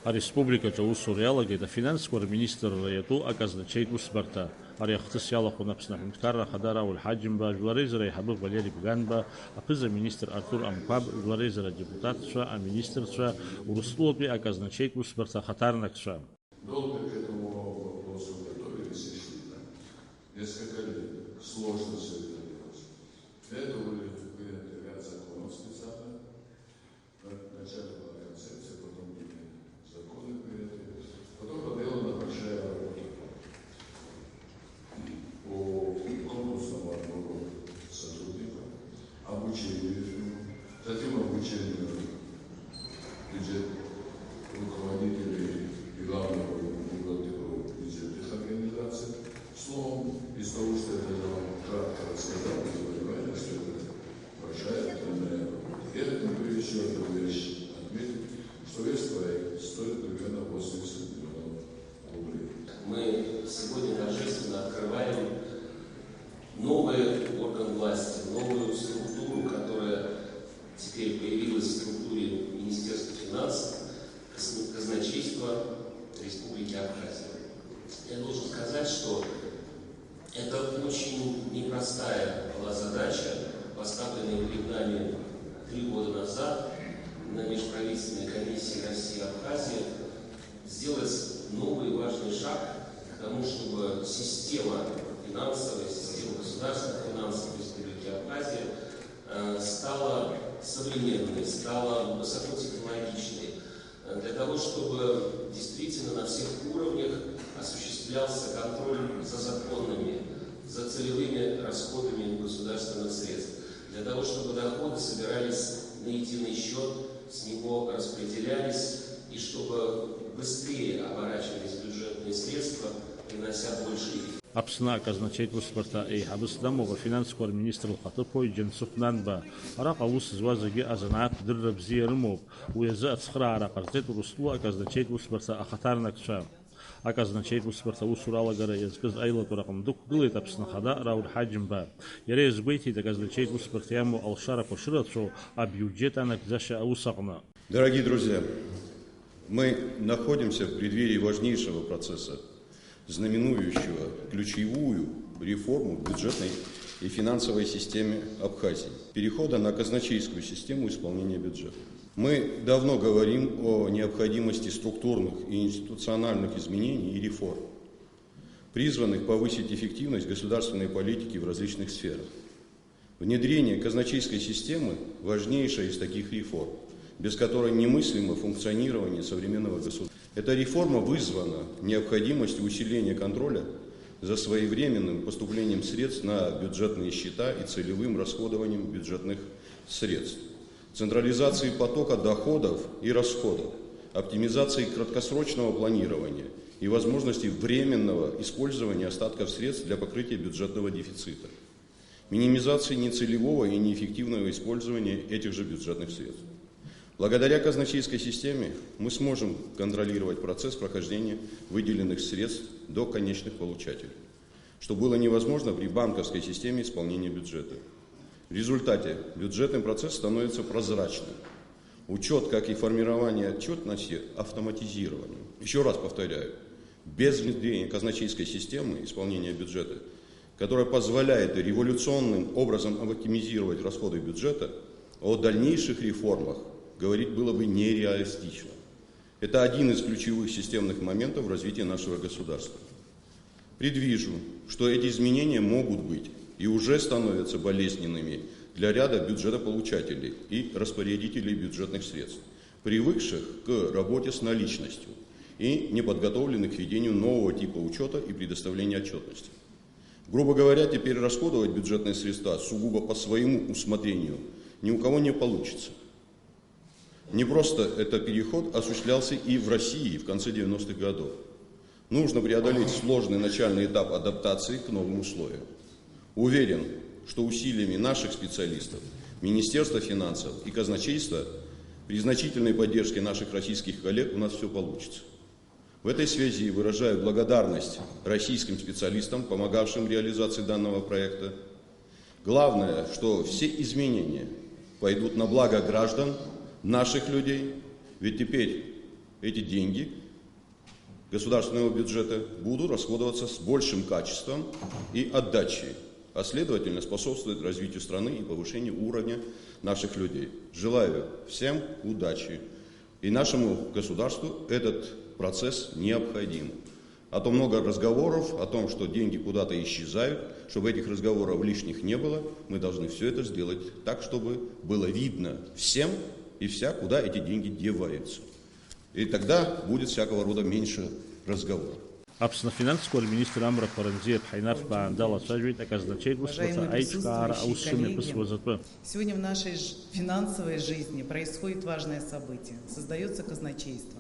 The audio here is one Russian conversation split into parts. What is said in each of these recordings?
Республика Чаусу реалагеда финансовый министр яту аказначейт усбарта. Арихтыс ялаху напсна хунткара хадара ул хаджимба жварезера хабиб Валерий Буганба, апыза министр Артур Амкаб жварезера депутатша, а министрша Уруслоби аказначейт усбарта хатарнакша. Долго к этому вопросу готовились и шли. Несколько лет. Сложно все это делать. Для этого были приняты ряд законов специально. Вначале была концепция, потом были законы приняты. Потом проделана большая работа по конкурсному отбору сотрудников, обучению, затем обучению руководителей и главного бухгалтеров бюджетных организаций. Словом, из того, что я кратко рассказал, вы понимаете, что это большая трудная работа. Я хочу еще одну вещь отметить, что весь проект стоит примерно 80 миллионов рублей. Мы сегодня торжественно открываем новый орган власти, новую структуру, которая теперь появилась в структуре Министерства финансов, казначейства Республики Абхазия. Я должен сказать, что это очень непростая была задача, поставленная перед нами 3 года назад на межправительственной комиссии России-Абхазия, сделать новый важный шаг к тому, чтобы система финансовая, система государственных финансов Республики Абхазия стала современной, стала высокотехнологичной, для того, чтобы действительно на всех уровнях осуществлялся контроль за законными, за целевыми расходами государственных средств, для того, чтобы доходы собирались на единый счет, с него распределялись, и чтобы быстрее оборачивались бюджетные средства, принося больше эффективности. Апсна казначейт спорта и Абысдамова финансовый министр Хатыпой Дженсуф Нанба. Арака ус звазаги азанат дыррабзи рымов. Уяза ацхра аракартет Уруслу казначейт спорта ахатарнакша. Аказначейт спорта усурала гара язгыз айлату ракамдук гылет апсна хада рауль хаджимба. Яре избейти да казначейт спорта яму алшара поширатшо, а бюджет анак заша аусагна. Дорогие друзья, мы находимся в преддверии важнейшего процесса, знаменующего ключевую реформу в бюджетной и финансовой системе Абхазии, перехода на казначейскую систему исполнения бюджета. Мы давно говорим о необходимости структурных и институциональных изменений и реформ, призванных повысить эффективность государственной политики в различных сферах. Внедрение казначейской системы – важнейшая из таких реформ, без которой немыслимо функционирование современного государства. Эта реформа вызвана необходимостью усиления контроля за своевременным поступлением средств на бюджетные счета и целевым расходованием бюджетных средств, централизацией потока доходов и расходов, оптимизацией краткосрочного планирования и возможности временного использования остатков средств для покрытия бюджетного дефицита, минимизацией нецелевого и неэффективного использования этих же бюджетных средств. Благодаря казначейской системе мы сможем контролировать процесс прохождения выделенных средств до конечных получателей, что было невозможно при банковской системе исполнения бюджета. В результате бюджетный процесс становится прозрачным. Учет, как и формирование отчетности, автоматизированы. Еще раз повторяю, без внедрения казначейской системы исполнения бюджета, которая позволяет революционным образом оптимизировать расходы бюджета, о дальнейших реформах говорить было бы нереалистично. Это один из ключевых системных моментов в развитии нашего государства. Предвижу, что эти изменения могут быть и уже становятся болезненными для ряда бюджетополучателей и распорядителей бюджетных средств, привыкших к работе с наличностью и неподготовленных к ведению нового типа учета и предоставления отчетности. Грубо говоря, теперь расходовать бюджетные средства сугубо по своему усмотрению ни у кого не получится. Не просто этот переход осуществлялся и в России в конце 90-х годов. Нужно преодолеть сложный начальный этап адаптации к новым условиям. Уверен, что усилиями наших специалистов, Министерства финансов и казначейства, при значительной поддержке наших российских коллег у нас все получится. В этой связи выражаю благодарность российским специалистам, помогавшим в реализации данного проекта. Главное, что все изменения пойдут на благо граждан, наших людей, ведь теперь эти деньги государственного бюджета будут расходоваться с большим качеством и отдачей, а следовательно способствует развитию страны и повышению уровня наших людей. Желаю всем удачи. И нашему государству этот процесс необходим. А то много разговоров о том, что деньги куда-то исчезают, чтобы этих разговоров лишних не было, мы должны все это сделать так, чтобы было видно всем и вся, куда эти деньги деваются. И тогда будет всякого рода меньше разговоров. Абсна финансовый министр Амра Паранзиев Хайнар Пандала Сажвит оказначает высота Айчкара Аусшими Пасвазатпа. Сегодня в нашей финансовой жизни происходит важное событие. Создается казначейство.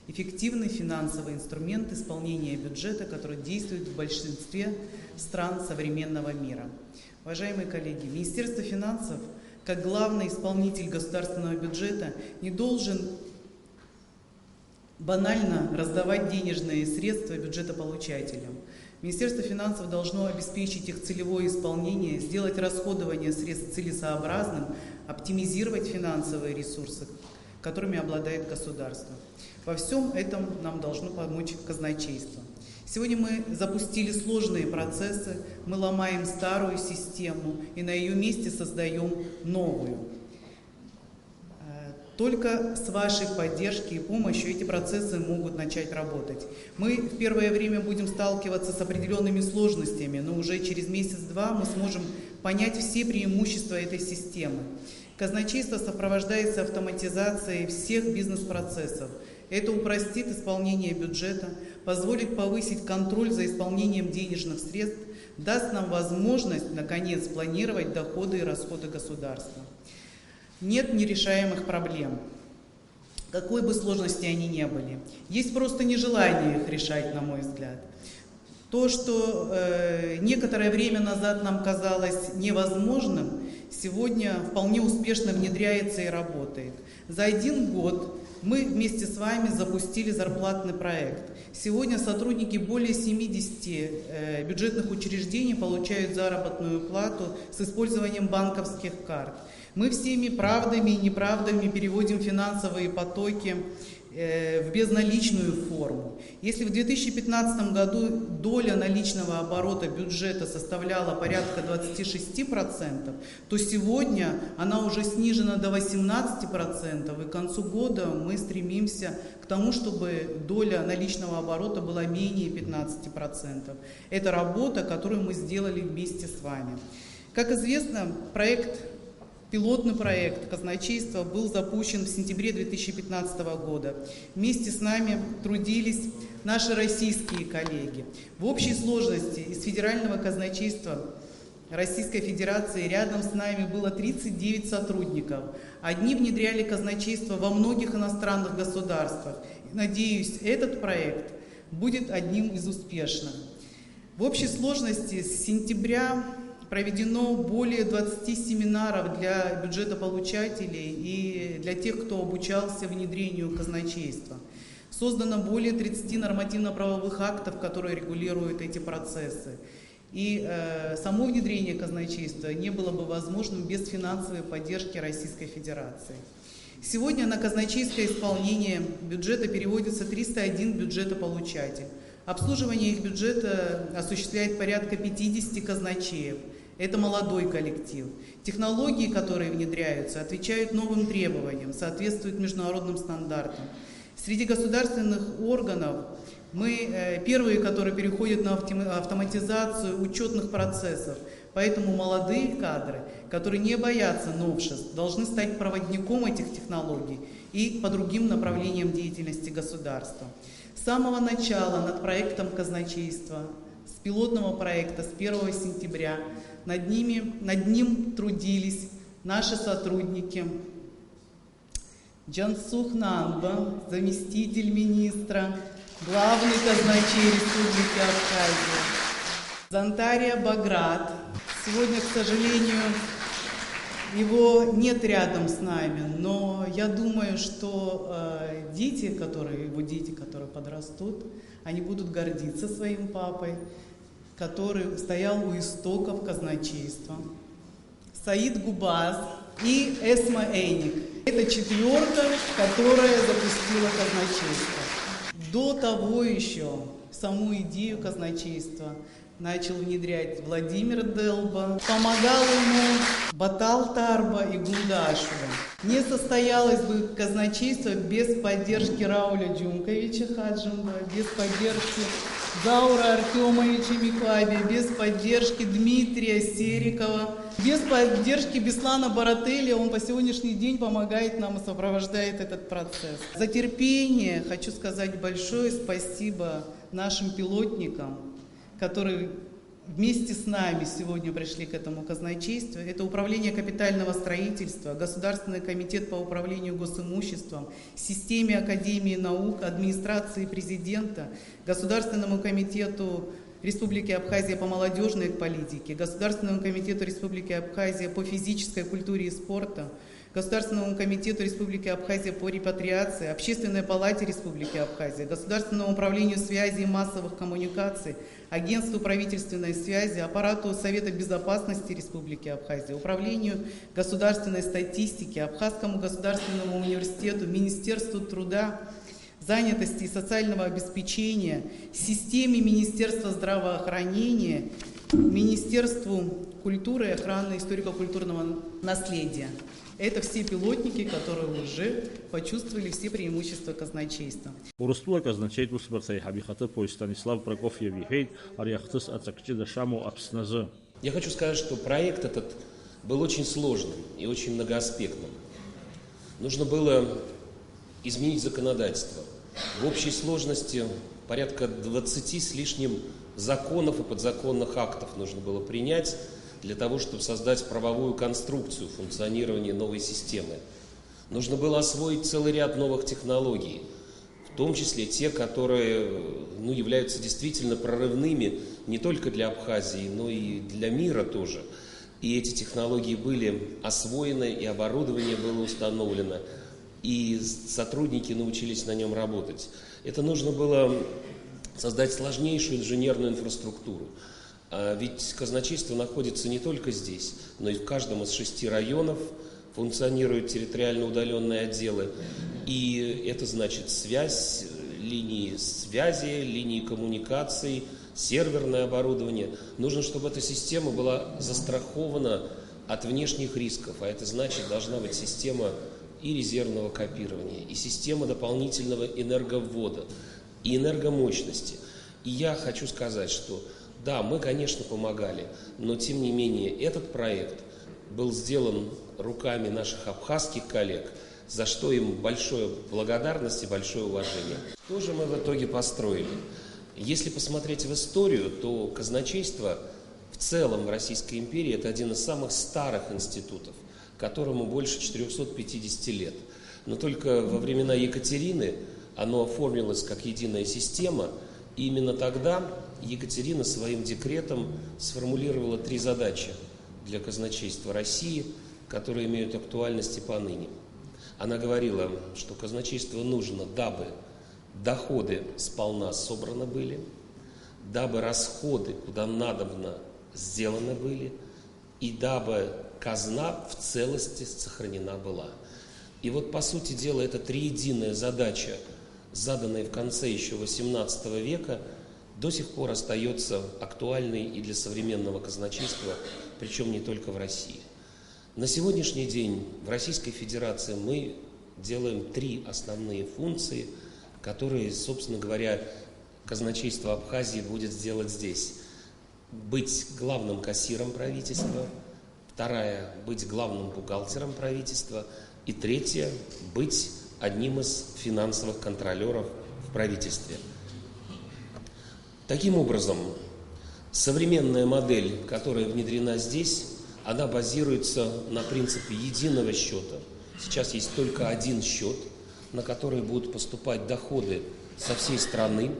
Эффективный финансовый инструмент исполнения бюджета, который действует в большинстве стран современного мира. Уважаемые коллеги, Министерство финансов, как главный исполнитель государственного бюджета, не должен банально раздавать денежные средства бюджетополучателям. Министерство финансов должно обеспечить их целевое исполнение, сделать расходование средств целесообразным, оптимизировать финансовые ресурсы, которыми обладает государство. Во всем этом нам должно помочь казначейство. Сегодня мы запустили сложные процессы, мы ломаем старую систему и на ее месте создаем новую. Только с вашей поддержки и помощью эти процессы могут начать работать. Мы в первое время будем сталкиваться с определенными сложностями, но уже через месяц-два мы сможем понять все преимущества этой системы. Казначейство сопровождается автоматизацией всех бизнес-процессов. Это упростит исполнение бюджета, позволит повысить контроль за исполнением денежных средств, даст нам возможность, наконец, планировать доходы и расходы государства. Нет нерешаемых проблем, какой бы сложности они ни были. Есть просто нежелание их решать, на мой взгляд. То, что некоторое время назад нам казалось невозможным, сегодня вполне успешно внедряется и работает. За 1 год мы вместе с вами запустили зарплатный проект. Сегодня сотрудники более 70 бюджетных учреждений получают заработную плату с использованием банковских карт. Мы всеми правдами и неправдами переводим финансовые потоки в безналичную форму. Если в 2015 году доля наличного оборота бюджета составляла порядка 26%, то сегодня она уже снижена до 18%, и к концу года мы стремимся к тому, чтобы доля наличного оборота была менее 15%. Это работа, которую мы сделали вместе с вами. Как известно, пилотный проект казначейства был запущен в сентябре 2015 года. Вместе с нами трудились наши российские коллеги. В общей сложности из федерального казначейства Российской Федерации рядом с нами было 39 сотрудников. Одни внедряли казначейство во многих иностранных государствах. Надеюсь, этот проект будет одним из успешных. В общей сложности с сентября проведено более 20 семинаров для бюджетополучателей и для тех, кто обучался внедрению казначейства. Создано более 30 нормативно-правовых актов, которые регулируют эти процессы. И само внедрение казначейства не было бы возможным без финансовой поддержки Российской Федерации. Сегодня на казначейское исполнение бюджета переводится 301 бюджетополучатель. Обслуживание их бюджета осуществляет порядка 50 казначеев. Это молодой коллектив. Технологии, которые внедряются, отвечают новым требованиям, соответствуют международным стандартам. Среди государственных органов мы первые, которые переходят на автоматизацию учетных процессов. Поэтому молодые кадры, которые не боятся новшеств, должны стать проводником этих технологий и по другим направлениям деятельности государства. С самого начала над проектом казначейства, с пилотного проекта, с 1 сентября, над ним трудились наши сотрудники. Джансух Нанба, заместитель министра, главный казначей Республики Абхазия. Зантария Баграт. Сегодня, к сожалению, его нет рядом с нами, но я думаю, что его дети, которые подрастут, они будут гордиться своим папой, который стоял у истоков казначейства. Саид Губаз и Эсма Эйник. Это четверка, которая запустила казначейство. До того еще саму идею казначейства начал внедрять Владимир Делба, помогал ему Батал Тарба и Гундашева. Не состоялось бы казначейство без поддержки Рауля Джумковича Хаджимова, без поддержки Заура Артемовича Микаби, без поддержки Дмитрия Серикова, без поддержки Беслана Барателя. Он по сегодняшний день помогает нам и сопровождает этот процесс. За терпение хочу сказать большое спасибо нашим пилотникам, которые вместе с нами сегодня пришли к этому казначейству. Это Управление капитального строительства, Государственный комитет по управлению госимуществом, системе Академии наук, администрации президента, Государственному комитету Республики Абхазия по молодежной политике, Государственному комитету Республики Абхазия по физической культуре и спорту, Государственному комитету Республики Абхазия по репатриации, Общественной палате Республики Абхазия, Государственному управлению связи и массовых коммуникаций, Агентству правительственной связи, Аппарату Совета безопасности Республики Абхазия, Управлению государственной статистики, Абхазскому государственному университету, Министерству труда, занятости и социального обеспечения, системе Министерства здравоохранения, Министерству культуры и охраны историко-культурного наследия. Это все пилотники, которые уже почувствовали все преимущества казначейства. Урыстула казначейству Сбертай Хабихата по Станислав Прокофьев Ехейт, Арьяхтыс Ацакчида Шаму Апсназы. Я хочу сказать, что проект этот был очень сложным и очень многоаспектным. Нужно было изменить законодательство. В общей сложности порядка 20 с лишним законов и подзаконных актов нужно было принять для того, чтобы создать правовую конструкцию функционирования новой системы. Нужно было освоить целый ряд новых технологий, в том числе те, которые являются действительно прорывными не только для Абхазии, но и для мира тоже. И эти технологии были освоены, и оборудование было установлено, и сотрудники научились на нем работать. Это нужно было создать сложнейшую инженерную инфраструктуру. Ведь казначейство находится не только здесь, но и в каждом из 6 районов функционируют территориально удаленные отделы. И это значит связь, линии связи, линии коммуникаций, серверное оборудование. Нужно, чтобы эта система была застрахована от внешних рисков, а это значит, должна быть система и резервного копирования, и система дополнительного энерговвода, и энергомощности. И я хочу сказать, что да, мы, конечно, помогали, но тем не менее этот проект был сделан руками наших абхазских коллег, за что им большое благодарность и большое уважение. Что же мы в итоге построили? Если посмотреть в историю, то казначейство в целом в Российской империи это один из самых старых институтов, которому больше 450 лет. Но только во времена Екатерины оно оформилось как единая система, и именно тогда Екатерина своим декретом сформулировала 3 задачи для казначейства России, которые имеют актуальность и поныне. Она говорила, что казначейство нужно, дабы доходы сполна собраны были, дабы расходы куда надобно сделаны были, и дабы казна в целости сохранена была. И вот, по сути дела, это триединая задача, заданная в конце еще XVIII века, до сих пор остается актуальной и для современного казначейства, причем не только в России. На сегодняшний день в Российской Федерации мы делаем 3 основные функции, которые, собственно говоря, казначейство Абхазии будет сделать здесь. Быть главным кассиром правительства, 2 – быть главным бухгалтером правительства, и 3 – быть одним из финансовых контролеров в правительстве. Таким образом, современная модель, которая внедрена здесь, она базируется на принципе единого счета. Сейчас есть только один счет, на который будут поступать доходы со всей страны.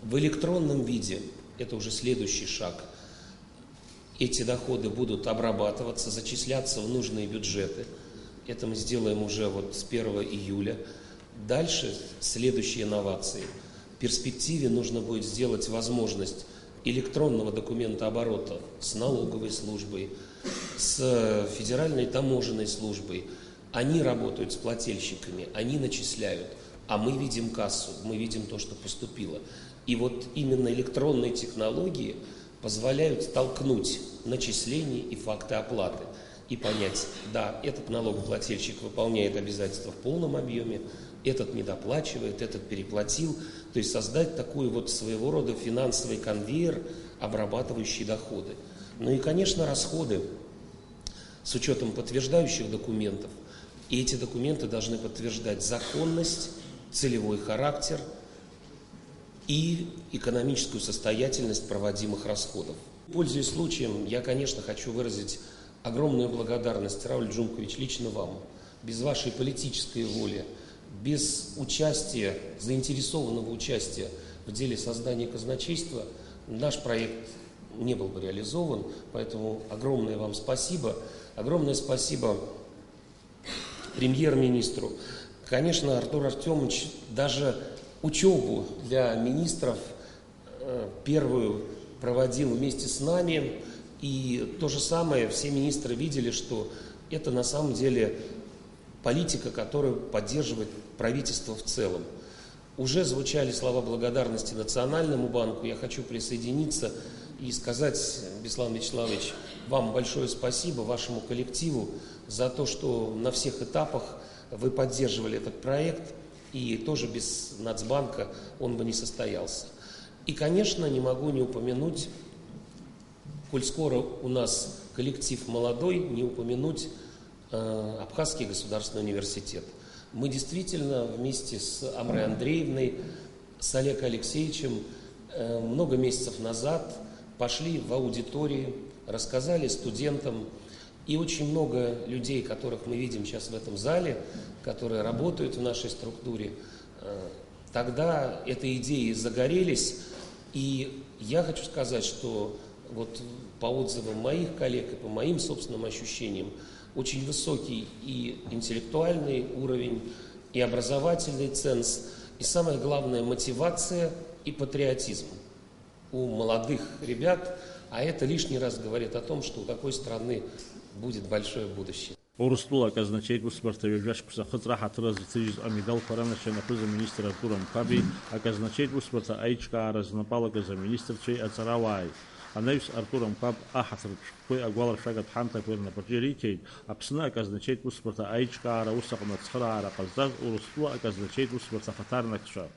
В электронном виде, это уже следующий шаг, эти доходы будут обрабатываться, зачисляться в нужные бюджеты. Это мы сделаем уже вот с 1 июля. Дальше следующие инновации. В перспективе нужно будет сделать возможность электронного документооборота с налоговой службой, с федеральной таможенной службой. Они работают с плательщиками, они начисляют. а мы видим кассу, мы видим то, что поступило. И вот именно электронные технологии позволяют столкнуть начисления и факты оплаты и понять, да, этот налогоплательщик выполняет обязательства в полном объеме, этот недоплачивает, этот переплатил. То есть создать такой вот своего рода финансовый конвейер, обрабатывающий доходы. Ну и, конечно, расходы с учетом подтверждающих документов. И эти документы должны подтверждать законность, целевой характер и экономическую состоятельность проводимых расходов. Пользуясь случаем, я, конечно, хочу выразить огромную благодарность, Рауль Джумкович, лично вам. Без вашей политической воли, без участия, заинтересованного участия в деле создания казначейства наш проект не был бы реализован. Поэтому огромное вам спасибо. Огромное спасибо премьер-министру. Конечно, Артур Артемович даже учебу для министров первую проводил вместе с нами. И то же самое все министры видели, что это на самом деле политика, которую поддерживает правительство в целом. Уже звучали слова благодарности Национальному банку. Я хочу присоединиться и сказать, Беслан Вячеславович, вам большое спасибо, вашему коллективу, за то, что на всех этапах вы поддерживали этот проект, и тоже без Нацбанка он бы не состоялся. И, конечно, не могу не упомянуть, коль скоро у нас коллектив молодой, не упомянуть Абхазский государственный университет. Мы действительно вместе с Амрой Андреевной, с Олегом Алексеевичем много месяцев назад пошли в аудитории, рассказали студентам, и очень много людей, которых мы видим сейчас в этом зале, которые работают в нашей структуре, тогда этой идеей загорелись. И я хочу сказать, что вот по отзывам моих коллег и по моим собственным ощущениям, очень высокий и интеллектуальный уровень, и образовательный ценз, и самое главное мотивация и патриотизм у молодых ребят, а это лишний раз говорит о том, что у такой страны будет большое будущее. Урыстула казначейт успортове жашкуса хытра хатыра зытыжиз амидал парана шенапыза министр Артур Амкаби, а казначейт успорта айчка разнапала каза министр чей ацаравай. Анайс Артур Амкаб ахатыр пшкой агвалар шагат ханта кверна парджерикейт, а псна казначейт успорта айчка раусак нацхара ара каздаз урыстула казначейт успорта хатарнакша.